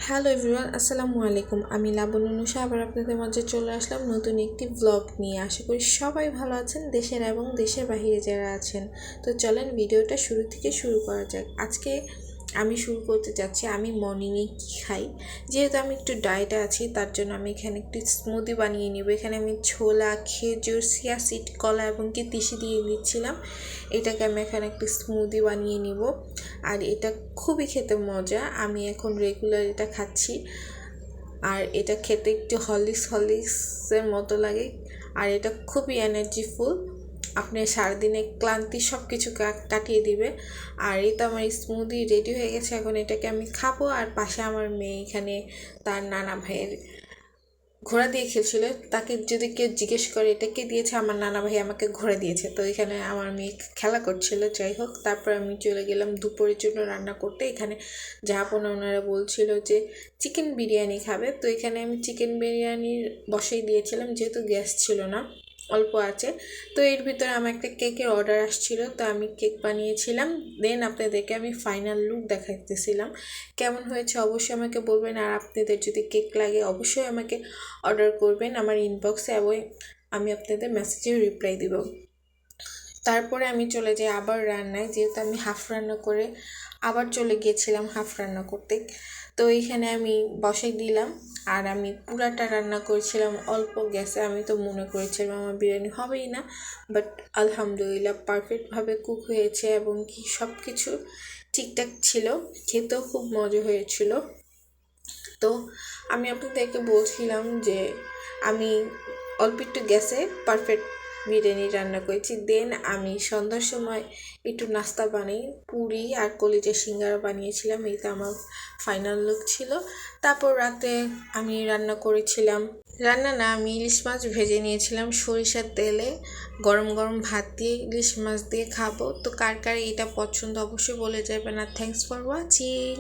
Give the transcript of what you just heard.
Hello everyone, আসসালামু আলাইকুম। আমি লাবণ্য নুসা আবার আপনাদের মাঝে চলে আসলাম নতুন একটি ব্লগ নিয়ে। আশা করি সবাই ভালো আছেন, দেশের এবং দেশের বাহিরে যারা আছেন। তো চলেন ভিডিওটা শুরু থেকে শুরু করা যাক। আজকে আমি শুরু করতে যাচ্ছি আমি মর্নিংয়ে কী খাই। যেহেতু আমি একটু ডায়েটে আছি, তার জন্য আমি এখানে একটি স্মুদি বানিয়ে নেব। এখানে আমি ছোলা, খেজুর, চিয়া সিড, কলা এবং কি তিসি দিয়ে নিচ্ছিলাম। এটাকে আমি এখানে একটি স্মুদি বানিয়ে নিব। আর এটা খুবই খেতে মজা। আমি এখন রেগুলার এটা খাচ্ছি। আর এটা খেতে একটু হরলিক্সের মতো লাগে। আর এটা খুবই এনার্জিফুল, আপনি সারাদিনে ক্লান্তি সব কিছু কাটিয়ে দিবে। আর এই তো আমার স্মুদি রেডি হয়ে গেছে। এখন এটাকে আমি খাবো। আর পাশে আমার মেয়ে এখানে তার নানা ভাইয়ের ঘোড়া দিয়ে খেলছিল। তাকে যদি কেউ জিজ্ঞেস করে এটা কে দিয়েছে, আমার নানা ভাই আমাকে ঘোড়া দিয়েছে। তো এখানে আমার মেয়ে খেলা করছিল। যাই হোক, তারপর আমি চলে গেলাম দুপুরের জন্য রান্না করতে। এখানে জাহাপনা ওনারা বলছিল যে চিকেন বিরিয়ানি খাবে, তো এখানে আমি চিকেন বিরিয়ানির বসাই দিয়েছিলাম, যেহেতু গ্যাস ছিল না, অল্প আছে। তো এর ভিতরে আমার একটা কেকের অর্ডার আসছিল, তো আমি কেক বানিয়েছিলাম। দেন আপনাদেরকে আমি ফাইনাল লুক দেখাইতেছিলাম। কেমন হয়েছে অবশ্যই আমাকে বলবেন। আর আপনাদের যদি কেক লাগে অবশ্যই আমাকে অর্ডার করবেন আমার ইনবক্সে, এবং আমি আপনাদের মেসেজে রিপ্লাই দিব। তারপরে আমি চলে যাই আবার রান্নায়, যেহেতু আমি হাফ রান্না করে আবার চলে গিয়েছিলাম হাফ রান্না করতে। তো এইখানে আমি বসাই দিলাম। আর আমি পুরাটা রান্না করেছিলাম অল্প গ্যাসে। আমি তো মনে করেছিলাম আমার বিরিয়ানি হবেই না, বাট আলহামদুলিল্লাহ পারফেক্টভাবে কুক হয়েছে এবং কি সব কিছু ঠিকঠাক ছিল। খেতেও খুব মজা হয়েছিল। তো আমি আপনাদেরকে বলছিলাম যে আমি অল্প একটু গ্যাসে পারফেক্ট বিরিয়ানি রান্না করেছি। দেন আমি সন্ধ্যার সময় একটু নাস্তা বানাই, পুরি আর কলিজা সিঙ্গারা বানিয়েছিলাম। এইটা আমার ফাইনাল লুক ছিল। তারপর রাতে আমি রান্না করেছিলাম, রান্না না, আমি ইলিশ মাছ ভেজে নিয়েছিলাম সরিষার তেলে। গরম গরম ভাত দিয়ে ইলিশ মাছ দিয়ে খাবো। তো কার কার এটা পছন্দ অবশ্যই বলে যাবেন। আর থ্যাংকস ফর ওয়াচিং।